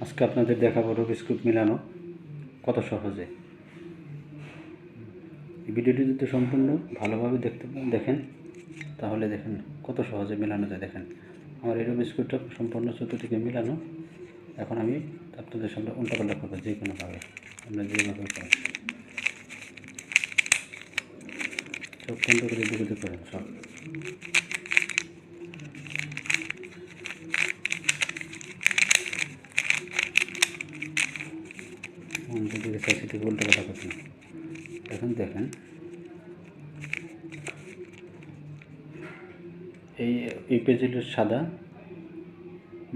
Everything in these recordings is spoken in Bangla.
আজকে আপনাদের দেখাবো রুবিক্স কিউব মেলানো কত সহজে। এই ভিডিওটি যদি সম্পূর্ণ ভালোভাবে দেখেন তাহলে দেখেন কত সহজে মেলানো যায়। দেখেন আমার এই রুবিক্স কিউবটা সম্পূর্ণ চতুর্দিকে মেলানো। এখন আমি আপনাদের সামনে উল্টাপাল্টা করবো, যে কোনোভাবে আমরা যেভাবে করেন চোখ বন্ধ করে দিকে করেন সব। দিকে চাষি থেকে উল্টাপাল্টা করছেন। এখন দেখেন এই পেজে হলো সাদা,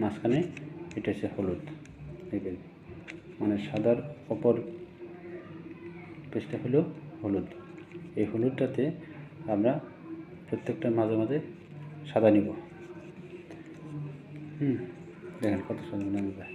মাঝখানে এটা হচ্ছে হলুদ। এই পেজ মানে সাদার অপর পেজটা হলো হলুদ। এই হলুদটাতে আমরা প্রত্যেকটা মাঝে মাঝে সাদা নিব। দেখেন কত সুন্দর নামে যায়।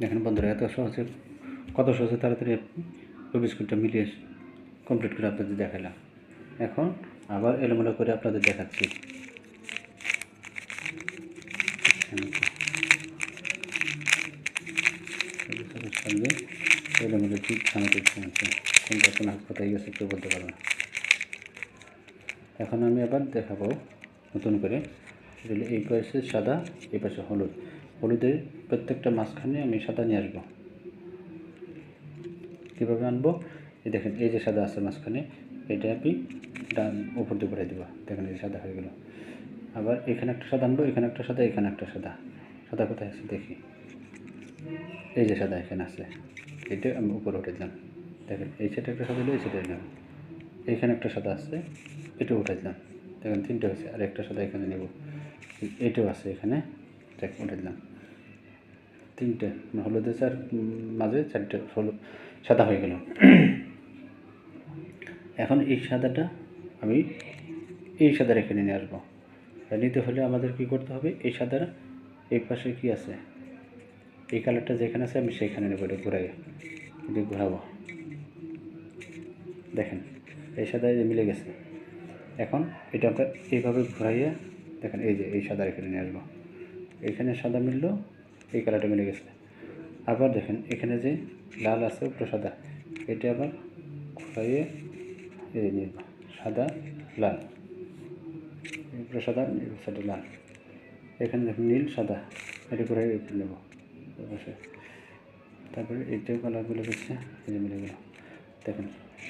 দেখেন বন্ধুরা, কত সহজে তাড়াতাড়ি আপনি রুবিক্স কিউবটা মিলিয়ে কমপ্লিট করে আপনাদের দেখালাম। এখন আবার এলোমেলো করে আপনাদের দেখাচ্ছি। এলোমেলো ঠিক সামনে কোনটা কোন কোথায় গেছে কেউ বলতে পারবে না। এখন আমি আবার দেখাবো নতুন করে। এই পাশে সাদা, এই পাশে হলুদ। হলুদের প্রত্যেকটা মাঝখানে আমি সাদা নিয়ে আসবো। কীভাবে আনবো? এই দেখেন, এই যে সাদা আছে মাঝখানে, এটা আমি ডান উপর দিয়ে করে দেবো। দেখেন এই সাদা হয়ে গেল। আবার এখানে একটা সাদা আনবো, এখানে একটা সাদা, এখানে একটা সাদা। সাদা কোথায় আছে দেখি, এই যে সাদা এখানে আছে, এটা আমি উপরে উঠে দিলাম। দেখেন এই সাইডে একটা সাদা হলো, এই সাইডে দিলাম। এইখানে একটা সাদা আছে, এটা উঠে দিলাম। দেখেন 3টে হয়েছে। আর একটা সাদা এখানে নেব, এটাও আছে এখানে, উঠে দিলাম। 3টে হলুদের চার মাঝে 4টে হলুদ সাদা হয়ে গেল। এখন এই সাদাটা আমি এই সাদার এখানে নিয়ে আসবো। নিতে হলে আমাদের কি করতে হবে? এই সাদার এই পাশে কি আছে, এই কালারটা যেখানে আছে আমি সেইখানে নেব। এটা ঘুরাই, এটা ঘোরাবো। দেখেন এই সাদা মিলে গেছে। এখন এটা আমরা এইভাবে ঘুরাইয়ে দেখেন, এই যে এই সাদা এখানে নিয়ে আসবো। এখানে সাদা মিললো, এই কালারটা মিলে গেছে। আবার দেখেন এখানে যে লাল আছে উপরে সাদা, এটা আবার ঘুরাইয়ে এই নিয়ে সাদা লাল, উপরে সাদা সাইডে লাল। এখানে দেখেন নীল সাদা, এটা ঘুরাই নেব অবশ্যই। তারপরে এইটাও কালার মিলে গেছে, এই যে মিলে গেল। দেখেন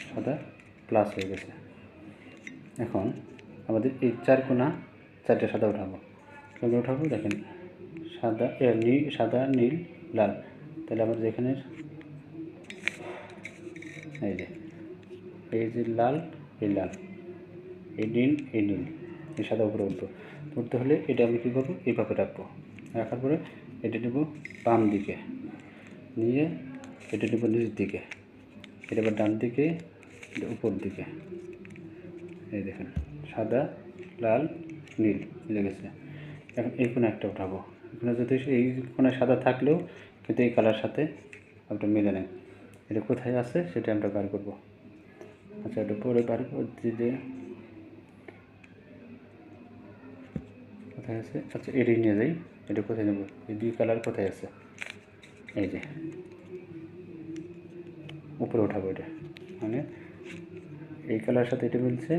সাদা প্লাস হয়ে গেছে। এখন আমাদের এই 4 কোণা 4টে সাদা উঠাবো। কীভাবে উঠাবো? দেখেন সাদা সাদা নীল লাল। তাহলে আমাদের এখানে এই যে লাল, এই লাল, এই নীল, এই নীল, এই সাদা উপরে উঠতে হলে এটা আমি কী করবো? এইভাবে রাখবো। রাখার পরে এটা নেব বাম দিকে, নিয়ে এটা নেব নিচ দিকে, এটা আবার ডান দিকে, এটা উপর দিকে। এই দেখেন সাদা লাল নীল মিলে গেছে। এখন এই কোণে একটা উঠাবো। এখানে যদি এই কোণে সাদা থাকলেও কিন্তু এই কালার সাথে একটা মিলে নেয়। এটা কোথায় আছে সেটা আমরা বার করব। আচ্ছা, এটা পরে বার করছি যে কোথায় আছে। আচ্ছা, এটাই নিয়ে যাই। এটা কোথায় নেব? এই 2 কালার কোথায় আছে? এই যে উপরে উঠাবো। এটা মানে এই কালার সাথে এটা মিলছে,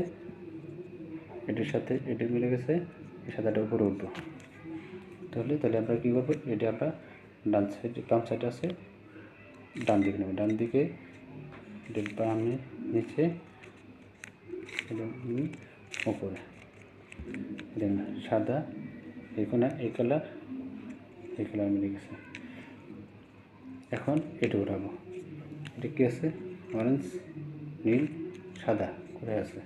এটার সাথে এটা মিলে গেছে, এই সাদাটা উপরে উঠবো। তাহলে আমরা কী করবো? এটা আমরা ডান সাইডে, বাম সাইডে আছে, ডান দিকে নেব। ডান দিকে এটা বামে নিচে, এটা উপরে। দেখুন সাদা এই কোণা, এই কালার মিলে গেছে। এখন এটা উঠাবো। এটা কি আছে? অরেঞ্জ নীল সাদা কোথায় আছে?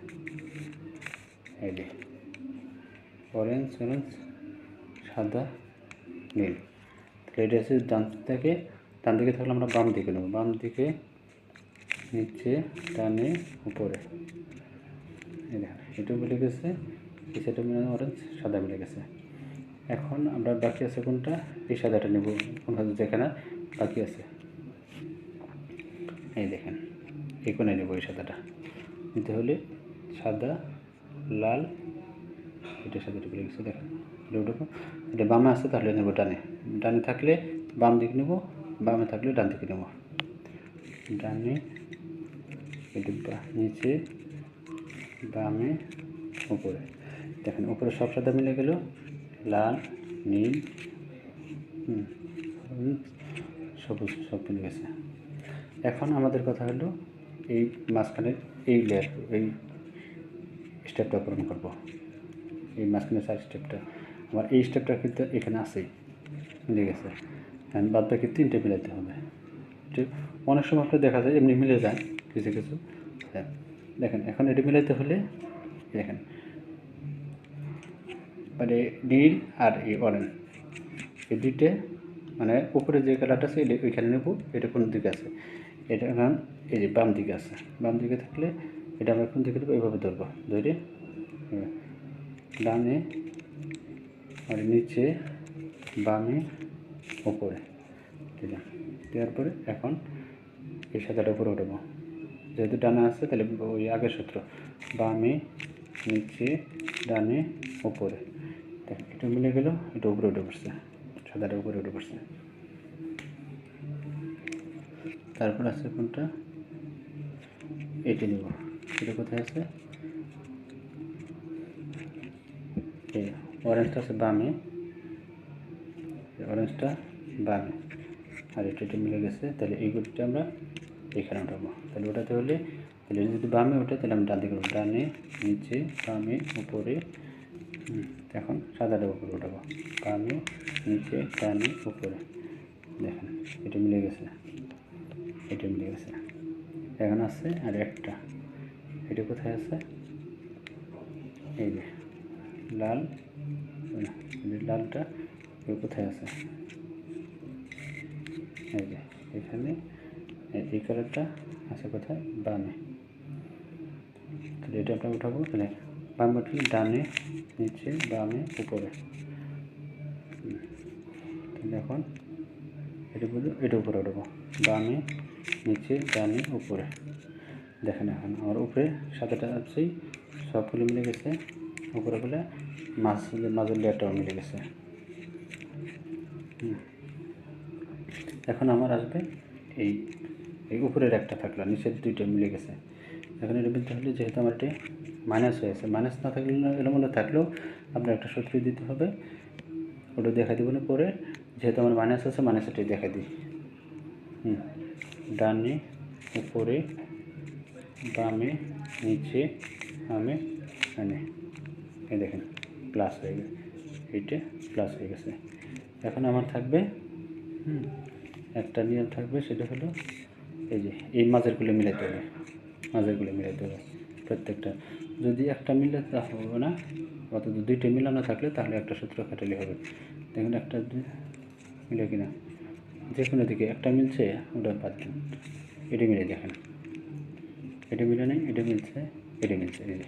এই যে অরেঞ্জ সাদা নীল। এটা আছে ডান দিকে থাকলে আমরা বাম দিকে নেব। বাম দিকে নিচে, ডানে, উপরে। এই দেখেন এটাও মিলে গেছে, এই সাইডে মিলে অরেঞ্জ সাদা মিলে গেছে। এখন আমরা বাকি আছে কোনটা? এই সাদাটা নেব, যেখানে বাকি আছে। এই দেখেন এই কোণে নেব। এই সাদাটা নিতে হলে সাদা লাল, এটার সাথে মিলে গেছে। দেখেন এটা উঠবো। এটা বামে আছে তাহলে নেব ডানে থাকলে বাম দিকে নেব, বামে থাকলে ডান দিকে নেব। ডানে এটা নিচে, বামে, উপরে। দেখেন উপরে সব সাদা মিলে গেল, লাল নীল সবুজ সব মিলে গেছে। এখন আমাদের কথা হলো এই মাঝখানের এই লেয়ার, এই স্টেপটা পূরণ করব। এই মাঝখানে 4 স্টেপটা, আমার এই স্টেপটা কিন্তু এখানে আছেই, মিলে গেছে। বাদ বাকি 3টে মিলাতে হবে। অনেক সময় আপনার দেখা যায় এমনি মিলে যায় কিছু কিছু। হ্যাঁ দেখেন এখন এটা মিলাইতে হলে দেখেন মানে নীল আর এই অরেঞ্জ, এই দুইটে মানে উপরে যে কালারটা আছে ওইখানে নেব। এটা কোন দিকে আছে? এটা এখন এই যে বাম দিকে আছে। বাম দিকে থাকলে এটা আমরা কোন দিকে দেবো? এইভাবে ধরবো, ধরে ডানে আর নিচে, বামে, উপরে। দিলাম। দেওয়ার পরে এখন এই সাদাটা উপরে উঠাবো, যেহেতু ডানা আছে তাহলে ওই আগের সূত্র, বামে নিচে ডানে উপরে। দেখেন এটা মিলে গেল, এটা উপরে উঠে পড়ছে, সাদাটা উপরে উঠে পড়ছে। তারপর আছে কোনটা, এটি নিব, এটা কোথায় আছে, এই অরেঞ্জটা আছে বামে, অরেঞ্জটা বামে, আর এটা মিলে গেছে। তাহলে এই গুটিটা আমরা এখানে উঠাবো। তাহলে ওটাতে হলে, তাহলে যদি বামে ওঠে তাহলে আমি ডান দিকে উঠবো, ডানে নিচে বামে উপরে। এখন সাদাটা উপরে উঠাবো, বামে নিচে ডানে উপরে। দেখেন এটা মিলে গেছে, এটা মিলে গেছে। এখন আছে আর একটা, এটা কোথায় আছে, এই যে লাল, লালটা কোথায় আছে, এই যে এখানে, এই কালারটা আছে কোথায়, বামে। তাহলে এটা আমরা উঠাবো, তাহলে বামে উঠলে ডানে নিচে বামে উপরে। তাহলে এখন এটা বলবো, এটা উপরে উঠাবো, বামে নিচে ডানে উপরে। দেখেন এখন আমার উপরে সাদাটা আছেই, সবগুলো মিলে গেছে, উপরে বলে মাঝের লেয়ারটাও মিলে গেছে। এখন আমার আসবে এই এই উপরের একটা থাকলো, নিচের দুইটা মিলে গেছে। এখন এটা বলতে হলে যেহেতু আমার এটা মাইনাস হয়েছে, মাইনাস না থাকলে এলোমেলো থাকলেও আপনার একটা সূত্র দিতে হবে, ওটা দেখা দিব না পরে। যেহেতু আমার মাইনাস আছে, মাইনাসটাই দেখা দিই। ডানে উপরে বামে নিচে বামে ডানে, এই দেখেন প্লাস হয়ে গেছে, এইটা প্লাস হয়ে গেছে। এখন আমার থাকবে একটা নিয়ম থাকবে, সেটা হলো এই যে এই মাঝেরগুলো মিলাতে হবে, মাঝেরগুলো মিলাতে হবে প্রত্যেকটা। যদি একটা মিলে তা হবে না, অথচ দুইটা মিলানো থাকলে তাহলে একটা সূত্র খাটালে হবে। দেখুন একটা মিলে কিনা, যে কোনো দিকে একটা মিলছে ওটা বাদ দিন, এটা মিলে দেখেন, এটা মিলে নেই, এটা মিলছে, এটা মিলছে, এই যে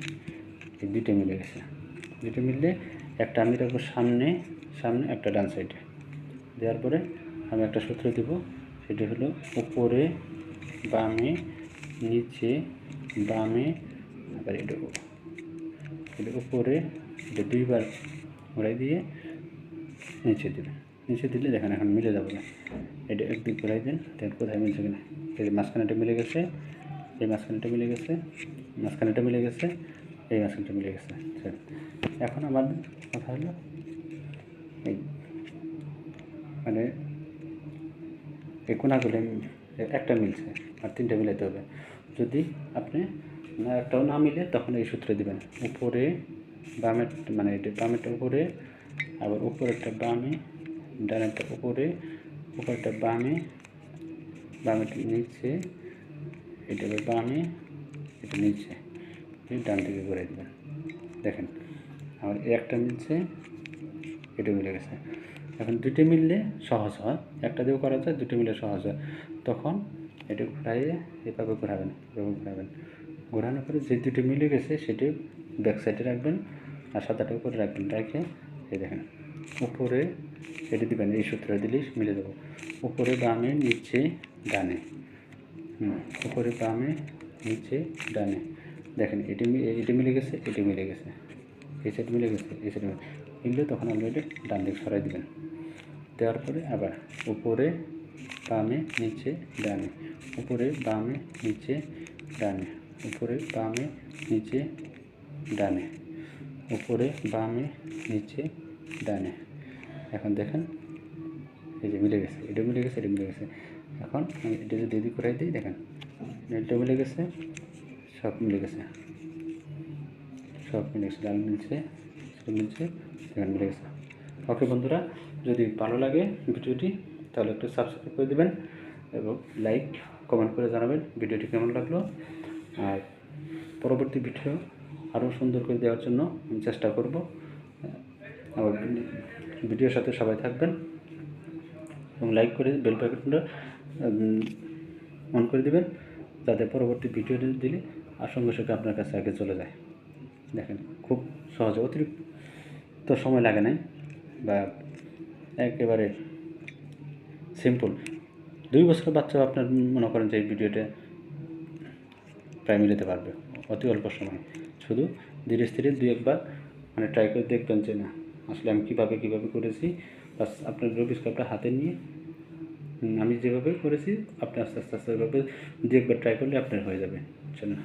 এই দুইটা মিলে গেছে। দুটো মিললে একটা আমি রাখবো সামনে, সামনে একটা ডান সাইডে। দেওয়ার পরে আমি একটা সূত্র দেব, সেটা হলো উপরে বামে নিচে বামে, আবার এটা উপরে, এটা দুইবার ঘুরাই দিয়ে নিচে দেবেন। নিচে দিলে দেখেন এখন মিলে যাবে না, এটা একদিক ঘুরাই দেন, দেখেন কোথায় মিলছে কিনা। এই যে মাঝখানেটা মিলে গেছে, এই মাঝখানেটা মিলে গেছে, মাঝখানেটা মিলে গেছে, এই মাঝখানটা মিলে গেছে। এখন আমাদের কথা হলো এই মানে এই কোনাগুলো একটা মিলছে, আর তিনটা মিলাতে হবে। যদি আপনি না একটাও না মিলে তখন এই সূত্রে দিবেন, উপরে বামের মানে এটা বামেরটা উপরে, আবার উপরেরটা বামে, ডানেরটা উপরে, উপরেরটা বামে, বামেরটা নিচে, এটা বামে, এটা নিচে, ডান দিকে করে দেবেন। দেখেন আমার একটা মিলছে, এটা মিলে গেছে। এখন দুটো মিললে সহজ হয়, একটা দিয়েও করা যায়, দুটো মিলে সহজ হয়। তখন এটা ঘুরাইয়ে এভাবে ঘোরাবেন, এভাবে ঘোরাবেন, ঘোরানোর পরে যে দুটো মিলে গেছে সেটি ব্যাক সাইডে রাখবেন, আর সাদাটা উপরে রাখবেন। রেখে এই দেখেন উপরে এটা দেবেন, এই সূত্র দিলেই মিলে দেবো, উপরে বামে নিচে ডানে, উপরে বামে নিচে ডানে। দেখেন এটি মিলে গেছে, এটি মিলে গেছে, এই সাইড মিলে গেছে, এই সাইড মিললে তখন আপনি এটা ডান দিকে সরাই দেবেন। দেওয়ার পরে আবার উপরে বামে নিচে ডানে, উপরে বামে নিচে ডানে, উপরে বামে নিচে ডানে, উপরে বামে নিচে ডানে। এখন দেখেন এই যে মিলে গেছে, এটা মিলে গেছে, এটা মিলে গেছে। এখন আমি এটা যদি এদিক করাই দিই, দেখেন এটা মিলে গেছে, সব মিলে গেছে, সব মিলে গেছে, ডাল মিলছে, সেটা মিলছে, সেখানে মিলে গেছে। ওকে বন্ধুরা, যদি ভালো লাগে ভিডিওটি তাহলে একটু সাবস্ক্রাইব করে দেবেন এবং লাইক কমেন্ট করে জানাবেন ভিডিওটি কেমন লাগলো। আর পরবর্তী ভিডিও আরও সুন্দর করে দেওয়ার জন্য আমি চেষ্টা করব। আমার ভিডিওর সাথে সবাই থাকবেন এবং লাইক করে বেল বাটনটা অন করে দেবেন, যাতে পরবর্তী ভিডিও দিলে আর সঙ্গে সঙ্গে আপনার কাছে আগে চলে যায়। দেখেন খুব সহজে, অতিরিক্ত সময় লাগে নাই, বা একেবারে সিম্পল 2 বছরের বাচ্চাও আপনার মনে করেন যে এই ভিডিওটা প্রায় মিলাতে পারবে অতি অল্প সময়। শুধু ধীরে স্থিরে 2-1 বার মানে ট্রাই করে দেখবেন যে না আসলে আমি কীভাবে করেছি। বাস আপনার রুবিক্স কিউবটা হাতে নিয়ে আমি যেভাবে করেছি আপনি আস্তে আস্তে ওইভাবে 2-1 বার ট্রাই করলে আপনার হয়ে যাবে। চলুন।